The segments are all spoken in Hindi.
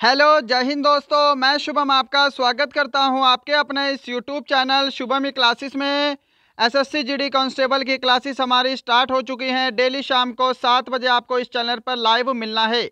हेलो जय हिंद दोस्तों, मैं शुभम आपका स्वागत करता हूं आपके अपने इस यूट्यूब चैनल शुभम क्लासेस में। एसएससी जीडी कांस्टेबल की क्लासेस हमारी स्टार्ट हो चुकी हैं। डेली शाम को 7 बजे आपको इस चैनल पर लाइव मिलना है।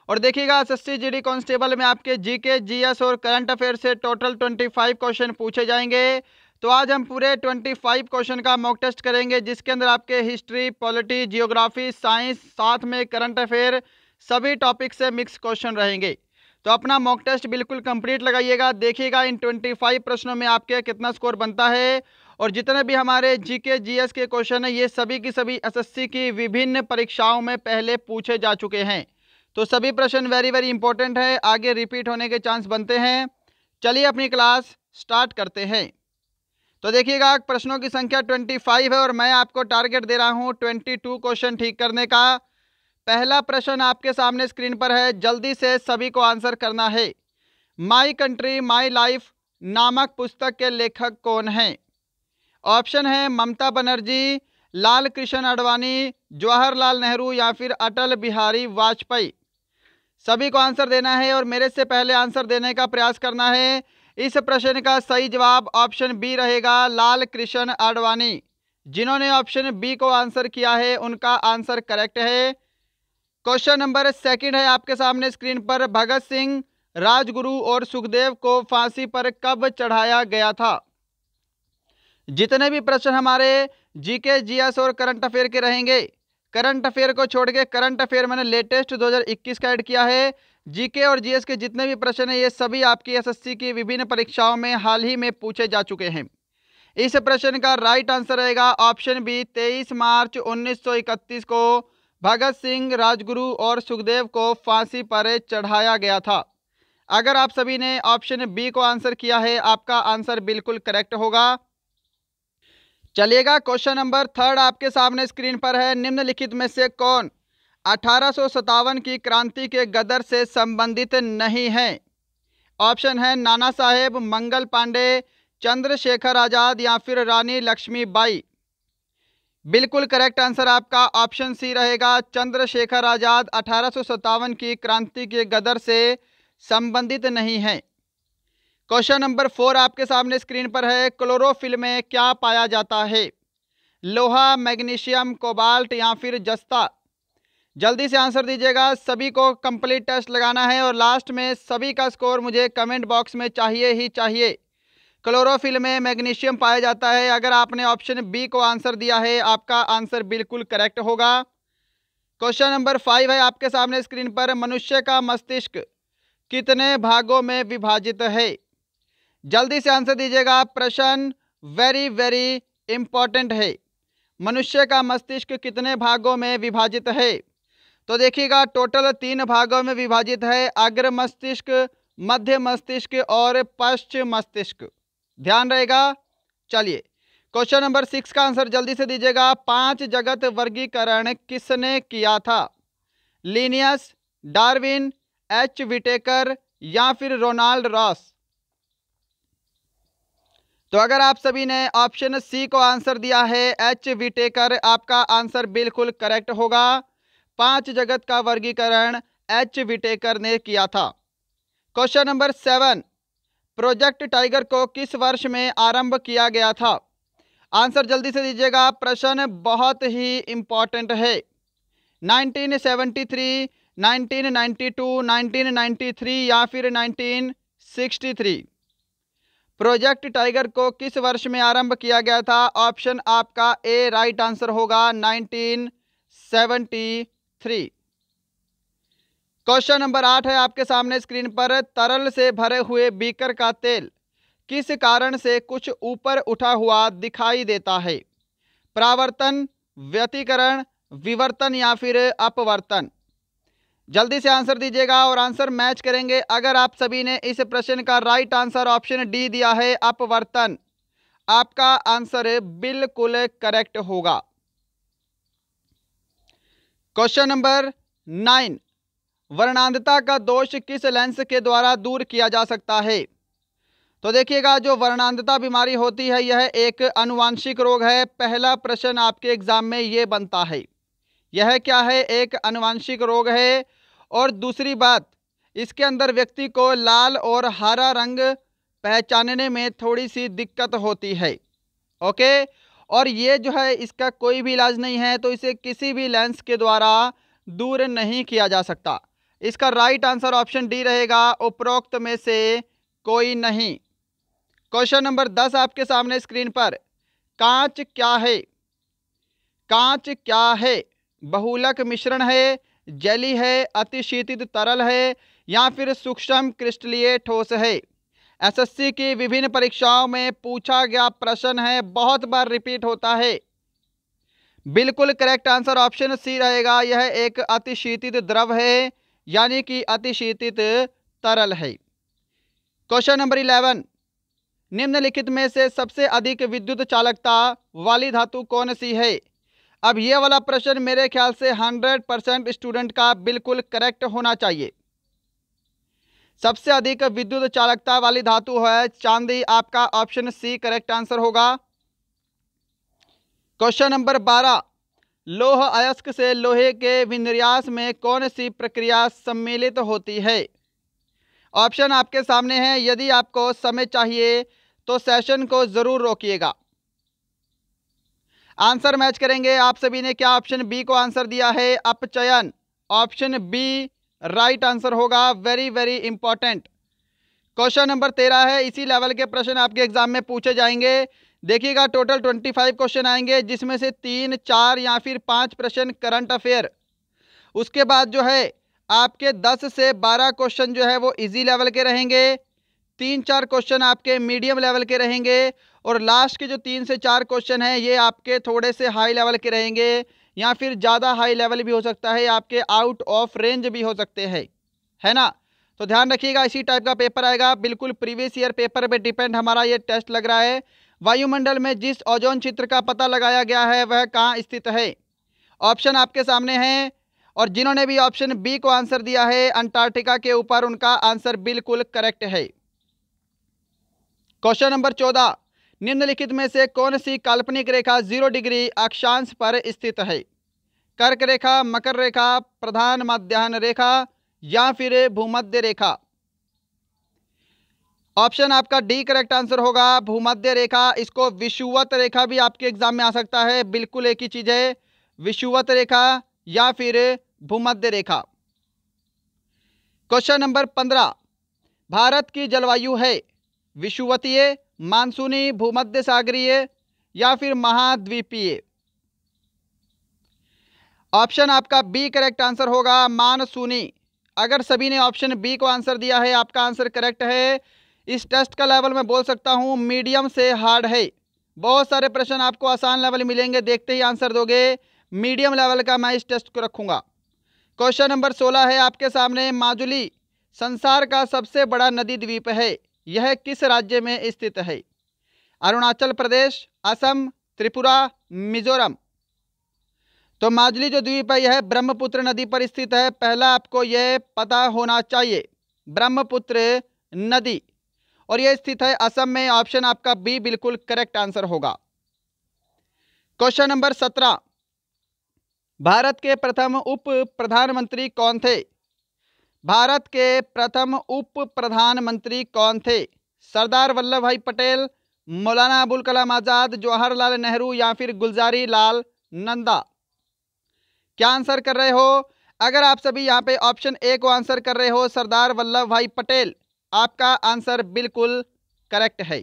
और देखिएगा, एसएससी जीडी कांस्टेबल में आपके जीके, जीएस और करंट अफेयर से टोटल 25 क्वेश्चन पूछे जाएंगे। तो आज हम पूरे 25 क्वेश्चन का मॉक टेस्ट करेंगे, जिसके अंदर आपके हिस्ट्री, पॉलिटी, जियोग्राफी, साइंस, साथ में करंट अफेयर, सभी टॉपिक से मिक्स क्वेश्चन रहेंगे। तो अपना मॉक टेस्ट बिल्कुल कंप्लीट लगाइएगा। देखिएगा इन 25 प्रश्नों में आपके कितना स्कोर बनता है। और जितने भी हमारे जीके, जीएस के क्वेश्चन हैं, ये सभी की सभी एसएससी की विभिन्न परीक्षाओं में पहले पूछे जा चुके हैं। तो सभी प्रश्न वेरी वेरी इंपॉर्टेंट है, आगे रिपीट होने के चांस बनते हैं। चलिए अपनी क्लास स्टार्ट करते हैं। तो देखिएगा, प्रश्नों की संख्या 25 है और मैं आपको टारगेट दे रहा हूँ 22 क्वेश्चन ठीक करने का। पहला प्रश्न आपके सामने स्क्रीन पर है, जल्दी से सभी को आंसर करना है। माई कंट्री माई लाइफ नामक पुस्तक के लेखक कौन हैं? ऑप्शन है ममता बनर्जी, लाल कृष्ण आडवाणी, जवाहरलाल नेहरू या फिर अटल बिहारी वाजपेयी। सभी को आंसर देना है और मेरे से पहले आंसर देने का प्रयास करना है। इस प्रश्न का सही जवाब ऑप्शन बी रहेगा, लाल कृष्ण आडवाणी। जिन्होंने ऑप्शन बी को आंसर किया है उनका आंसर करेक्ट है। क्वेश्चन नंबर सेकंड है आपके सामने स्क्रीन पर, भगत सिंह, राजगुरु और सुखदेव को फांसी पर कब चढ़ाया गया था? जितने भी प्रश्न हमारे जीके, जीएस और करंट अफेयर के रहेंगे, करंट अफेयर को छोड़ के, करंट अफेयर मैंने लेटेस्ट 2021 का ऐड किया है। जीके और जीएस के जितने भी प्रश्न हैं, ये सभी आपकी एसएससी की विभिन्न परीक्षाओं में हाल ही में पूछे जा चुके हैं। इस प्रश्न का राइट आंसर रहेगा ऑप्शन बी, 23 मार्च 1931 को भगत सिंह, राजगुरु और सुखदेव को फांसी पर चढ़ाया गया था। अगर आप सभी ने ऑप्शन बी को आंसर किया है, आपका आंसर बिल्कुल करेक्ट होगा। चलिएगा, क्वेश्चन नंबर थर्ड आपके सामने स्क्रीन पर है, निम्नलिखित में से कौन 1857 की क्रांति के गदर से संबंधित नहीं है? ऑप्शन है नाना साहेब, मंगल पांडे, चंद्रशेखर आजाद या फिर रानी लक्ष्मीबाई। बिल्कुल करेक्ट आंसर आपका ऑप्शन सी रहेगा, चंद्रशेखर आजाद 1857 की क्रांति के गदर से संबंधित नहीं है। क्वेश्चन नंबर 4 आपके सामने स्क्रीन पर है, क्लोरोफिल में क्या पाया जाता है? लोहा, मैग्नीशियम, कोबाल्ट या फिर जस्ता। जल्दी से आंसर दीजिएगा, सभी को कंप्लीट टेस्ट लगाना है और लास्ट में सभी का स्कोर मुझे कमेंट बॉक्स में चाहिए ही चाहिए। क्लोरोफिल में मैग्नीशियम पाया जाता है। अगर आपने ऑप्शन बी को आंसर दिया है, आपका आंसर बिल्कुल करेक्ट होगा। क्वेश्चन नंबर 5 है आपके सामने स्क्रीन पर, मनुष्य का मस्तिष्क कितने भागों में विभाजित है? जल्दी से आंसर दीजिएगा, प्रश्न वेरी वेरी इंपॉर्टेंट है। मनुष्य का मस्तिष्क कितने भागों में विभाजित है? तो देखिएगा, टोटल 3 भागों में विभाजित है, अग्र मस्तिष्क, मध्य मस्तिष्क और पश्चिम मस्तिष्क। ध्यान रहेगा। चलिए, क्वेश्चन नंबर 6 का आंसर जल्दी से दीजिएगा, 5 जगत वर्गीकरण किसने किया था? लिनियस, डार्विन, एच विटेकर या फिर रोनाल्ड रॉस। तो अगर आप सभी ने ऑप्शन सी को आंसर दिया है, एच विटेकर, आपका आंसर बिल्कुल करेक्ट होगा। 5 जगत का वर्गीकरण एच विटेकर ने किया था। क्वेश्चन नंबर 7, प्रोजेक्ट टाइगर को किस वर्ष में आरंभ किया गया था? आंसर जल्दी से दीजिएगा, प्रश्न बहुत ही इंपॉर्टेंट है। 1973, 1992, 1993 या फिर 1963। प्रोजेक्ट टाइगर को किस वर्ष में आरंभ किया गया था? ऑप्शन आपका ए राइट आंसर होगा, 1973। क्वेश्चन नंबर 8 है आपके सामने स्क्रीन पर, तरल से भरे हुए बीकर का तेल किस कारण से कुछ ऊपर उठा हुआ दिखाई देता है? परावर्तन, व्यतिकरण, विवर्तन या फिर अपवर्तन। जल्दी से आंसर दीजिएगा और आंसर मैच करेंगे। अगर आप सभी ने इस प्रश्न का राइट आंसर ऑप्शन डी दिया है, अपवर्तन, आपका आंसर बिल्कुल करेक्ट होगा। क्वेश्चन नंबर 9, वर्णांधता का दोष किस लेंस के द्वारा दूर किया जा सकता है? तो देखिएगा, जो वर्णांधता बीमारी होती है, यह एक आनुवांशिक रोग है। पहला प्रश्न आपके एग्जाम में ये बनता है, यह क्या है? एक आनुवांशिक रोग है। और दूसरी बात, इसके अंदर व्यक्ति को लाल और हरा रंग पहचानने में थोड़ी सी दिक्कत होती है। ओके, और ये जो है इसका कोई भी इलाज नहीं है, तो इसे किसी भी लेंस के द्वारा दूर नहीं किया जा सकता। इसका राइट आंसर ऑप्शन डी रहेगा, उपरोक्त में से कोई नहीं। क्वेश्चन नंबर 10 आपके सामने स्क्रीन पर। कांच क्या है? कांच क्या है? बहुलक मिश्रण है, जेली है, अतिशीतित तरल है, या फिर सूक्ष्म क्रिस्टलीय ठोस है। एसएससी की विभिन्न परीक्षाओं में पूछा गया प्रश्न है, बहुत बार रिपीट होता है। बिल्कुल करेक्ट आंसर ऑप्शन सी रहेगा, यह एक अतिशीतित द्रव है, यानी कि अतिशीतित तरल है। क्वेश्चन नंबर 11, निम्नलिखित में से सबसे अधिक विद्युत चालकता वाली धातु कौन सी है? अब ये वाला प्रश्न मेरे ख्याल से 100% स्टूडेंट का बिल्कुल करेक्ट होना चाहिए। सबसे अधिक विद्युत चालकता वाली धातु है चांदी, आपका ऑप्शन सी करेक्ट आंसर होगा। क्वेश्चन नंबर 12, लौह अयस्क से लोहे के विन्यास में कौन सी प्रक्रिया सम्मिलित होती है? ऑप्शन आपके सामने है, यदि आपको समय चाहिए तो सेशन को जरूर रोकिएगा। आंसर मैच करेंगे। आप सभी ने क्या ऑप्शन बी को आंसर दिया है? अपचयन। ऑप्शन बी राइट आंसर होगा, very very important. Question number 13 है, इसी लेवल के प्रश्न आपके एग्जाम में पूछे जाएंगे। देखिएगा, टोटल 25 क्वेश्चन आएंगे, जिसमें से 3, 4 या फिर 5 प्रश्न करंट अफेयर। उसके बाद जो है आपके 10 से 12 क्वेश्चन जो है वो इजी लेवल के रहेंगे, 3-4 क्वेश्चन आपके मीडियम लेवल के रहेंगे, और लास्ट के जो 3 से 4 क्वेश्चन हैं ये आपके थोड़े से हाई लेवल के रहेंगे, या फिर ज़्यादा हाई लेवल भी हो सकता है, आपके आउट ऑफ रेंज भी हो सकते हैं, है ना। तो ध्यान रखिएगा, इसी टाइप का पेपर आएगा, बिल्कुल प्रीवियस ईयर पेपर पे डिपेंड हमारा ये टेस्ट लग रहा है। वायुमंडल में जिस ओजोन क्षेत्र का पता लगाया गया है वह कहाँ स्थित है? ऑप्शन आपके सामने हैं, और जिन्होंने भी ऑप्शन बी को आंसर दिया है अंटार्कटिका के ऊपर, उनका आंसर बिल्कुल करेक्ट है। क्वेश्चन नंबर 14, निम्नलिखित में से कौन सी काल्पनिक रेखा 0 डिग्री अक्षांश पर स्थित है? कर्क रेखा, मकर रेखा, प्रधान मध्याह्न रेखा, या फिर भूमध्य रेखा? ऑप्शन आपका डी करेक्ट आंसर होगा, भूमध्य रेखा। इसको विषुवत रेखा भी आपके एग्जाम में आ सकता है, बिल्कुल एक ही चीज है, विषुवत रेखा या फिर भूमध्य रेखा। क्वेश्चन नंबर 15, भारत की जलवायु है विषुवतीय, मानसूनी, भूमध्य सागरीय, या फिर महाद्वीपीय? ऑप्शन आपका बी करेक्ट आंसर होगा, मानसूनी। अगर सभी ने ऑप्शन बी को आंसर दिया है, आपका आंसर करेक्ट है। इस टेस्ट का लेवल मैं बोल सकता हूं मीडियम से हार्ड है, बहुत सारे प्रश्न आपको आसान लेवल मिलेंगे, देखते ही आंसर दोगे। मीडियम लेवल का मैं इस टेस्ट को रखूंगा। क्वेश्चन नंबर 16 है आपके सामने, माजुली संसार का सबसे बड़ा नदी द्वीप है, यह किस राज्य में स्थित है? अरुणाचल प्रदेश, असम, त्रिपुरा, मिजोरम? तो माजुली जो द्वीप है यह ब्रह्मपुत्र नदी पर स्थित है, पहला आपको यह पता होना चाहिए, ब्रह्मपुत्र नदी, और यह स्थित है असम में। ऑप्शन आपका बी बिल्कुल करेक्ट आंसर होगा। क्वेश्चन नंबर 17, भारत के प्रथम उप प्रधानमंत्री कौन थे? भारत के प्रथम उप प्रधानमंत्री कौन थे? सरदार वल्लभ भाई पटेल, मौलाना अबुल कलाम आजाद, जवाहरलाल नेहरू, या फिर गुलजारी लाल नंदा? क्या आंसर कर रहे हो? अगर आप सभी यहाँ पे ऑप्शन ए को आंसर कर रहे हो, सरदार वल्लभ भाई पटेल, आपका आंसर बिल्कुल करेक्ट है।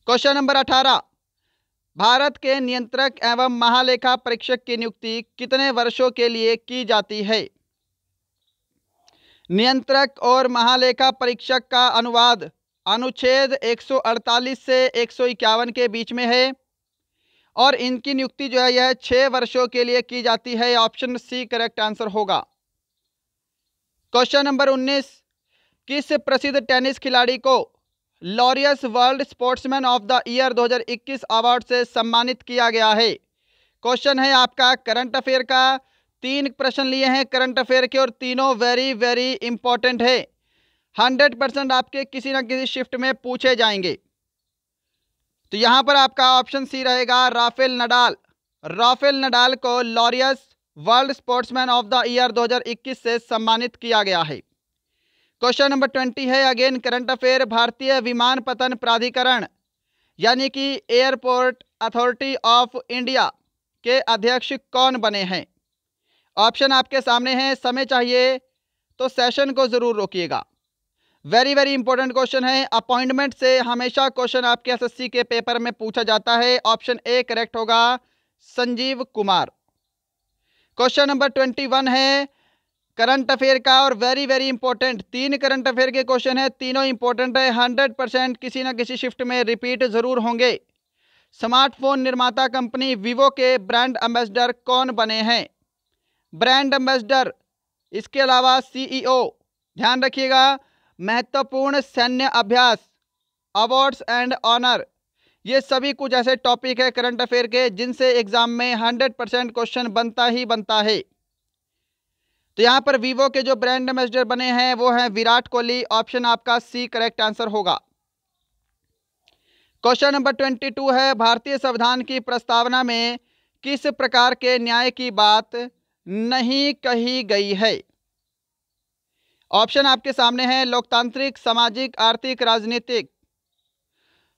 क्वेश्चन नंबर 18, भारत के नियंत्रक एवं महालेखा परीक्षक की नियुक्ति कितने वर्षों के लिए की जाती है? नियंत्रक और महालेखा परीक्षक का अनुवाद अनुच्छेद 148 से 151 के बीच में है, और इनकी नियुक्ति जो है यह 6 वर्षों के लिए की जाती है। ऑप्शन सी करेक्ट आंसर होगा। क्वेश्चन नंबर 19, किस प्रसिद्ध टेनिस खिलाड़ी को Laureus world sportsman of the year 2021 award से सम्मानित किया गया है? क्वेश्चन है आपका करंट अफेयर का, 3 प्रश्न लिए हैं करंट अफेयर के, और तीनों वेरी वेरी इंपॉर्टेंट है, 100% आपके किसी न किसी शिफ्ट में पूछे जाएंगे। तो यहां पर आपका ऑप्शन सी रहेगा, राफेल नडाल। राफेल नडाल को Laureus world sportsman of the year 2021 से सम्मानित किया गया है। क्वेश्चन नंबर 20 है अगेन करंट अफेयर। भारतीय विमानपत्तन प्राधिकरण यानी कि एयरपोर्ट अथॉरिटी ऑफ इंडिया के अध्यक्ष कौन बने हैं? ऑप्शन आपके सामने हैं, समय चाहिए तो सेशन को जरूर रोकिएगा। वेरी वेरी इंपॉर्टेंट क्वेश्चन है। अपॉइंटमेंट से हमेशा क्वेश्चन आपके एसएससी के पेपर में पूछा जाता है। ऑप्शन ए करेक्ट होगा, संजीव कुमार। क्वेश्चन नंबर 21 है करंट अफेयर का और very very important. 3 current affair के क्वेश्चन है, तीनों इंपॉर्टेंट है, 100% किसी ना किसी शिफ्ट में रिपीट जरूर होंगे। स्मार्टफोन निर्माता कंपनी वीवो के ब्रांड एम्बेसडर कौन बने हैं? ब्रांड एम्बेसडर, इसके अलावा सीईओ। ध्यान रखिएगा, महत्वपूर्ण सैन्य अभ्यास, अवार्ड्स एंड ऑनर, ये सभी कुछ ऐसे टॉपिक है करंट अफेयर के जिनसे एग्जाम में 100% क्वेश्चन बनता ही बनता है। तो यहाँ पर वीवो के जो ब्रांड एम्बेसडर बने हैं वो हैं विराट कोहली। ऑप्शन आपका सी करेक्ट आंसर होगा। क्वेश्चन नंबर 22 है भारतीय संविधान की प्रस्तावना में किस प्रकार के न्याय की बात नहीं कही गई है? ऑप्शन आपके सामने है, लोकतांत्रिक, सामाजिक, आर्थिक, राजनीतिक।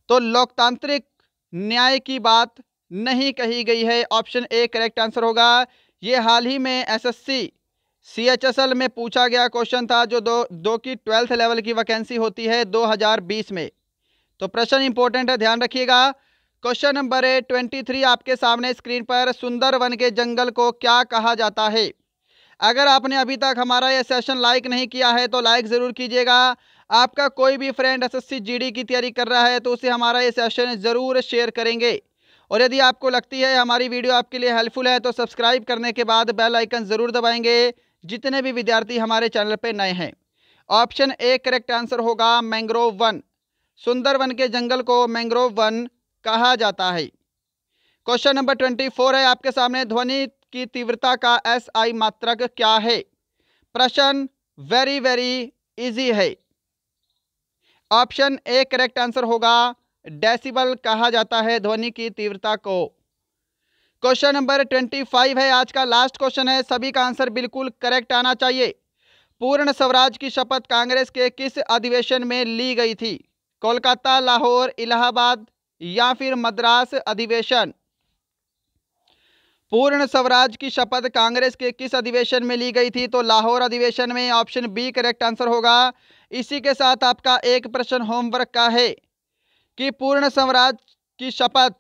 तो लोकतांत्रिक न्याय की बात नहीं कही गई है, ऑप्शन ए करेक्ट आंसर होगा। ये हाल ही में एसएससी सीएचएसएल में पूछा गया क्वेश्चन था, जो दो की 12th लेवल की वैकेंसी होती है 2020 में। तो प्रश्न इंपॉर्टेंट है, ध्यान रखिएगा। क्वेश्चन नंबर 23 आपके सामने स्क्रीन पर, सुंदर वन के जंगल को क्या कहा जाता है? अगर आपने अभी तक हमारा ये सेशन लाइक नहीं किया है तो लाइक ज़रूर कीजिएगा। आपका कोई भी फ्रेंड एसएससी जीडी की तैयारी कर रहा है तो उसे हमारा ये सेशन ज़रूर शेयर करेंगे। और यदि आपको लगती है हमारी वीडियो आपके लिए हेल्पफुल है तो सब्सक्राइब करने के बाद बेल आइकन ज़रूर दबाएंगे, जितने भी विद्यार्थी हमारे चैनल पर नए हैं। ऑप्शन ए करेक्ट आंसर होगा, मैंग्रोव वन। सुंदर वन के जंगल को मैंग्रोव वन कहा जाता है। क्वेश्चन नंबर 24 है आपके सामने, ध्वनि की तीव्रता का एसआई मात्रक क्या है? प्रश्न वेरी वेरी इजी है। ऑप्शन ए करेक्ट आंसर होगा, डेसिबल कहा जाता है ध्वनि की तीव्रता को। क्वेश्चन नंबर 25 है आज का लास्ट क्वेश्चन है, सभी का आंसर बिल्कुल करेक्ट आना चाहिए। पूर्ण स्वराज की शपथ कांग्रेस के किस अधिवेशन में ली गई थी? कोलकाता, लाहौर, इलाहाबाद या फिर मद्रास अधिवेशन? पूर्ण स्वराज की शपथ कांग्रेस के किस अधिवेशन में ली गई थी? तो लाहौर अधिवेशन में, ऑप्शन बी करेक्ट आंसर होगा। इसी के साथ आपका एक प्रश्न होमवर्क का है कि पूर्ण स्वराज की शपथ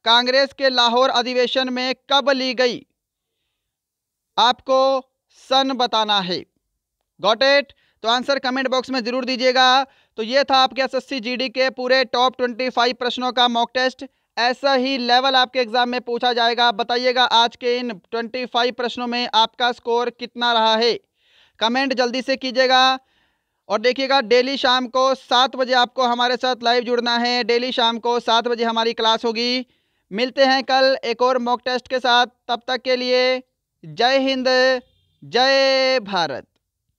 कांग्रेस के लाहौर अधिवेशन में कब ली गई? आपको सन बताना है। Got it? तो आंसर कमेंट बॉक्स में जरूर दीजिएगा। तो ये था आपके एसएससी जीडी के पूरे टॉप 25 प्रश्नों का मॉक टेस्ट। ऐसा ही लेवल आपके एग्जाम में पूछा जाएगा। बताइएगा आज के इन 25 प्रश्नों में आपका स्कोर कितना रहा है, कमेंट जल्दी से कीजिएगा। और देखिएगा डेली शाम को 7 बजे आपको हमारे साथ लाइव जुड़ना है। डेली शाम को 7 बजे हमारी क्लास होगी। मिलते हैं कल एक और मॉक टेस्ट के साथ। तब तक के लिए जय हिंद, जय भारत।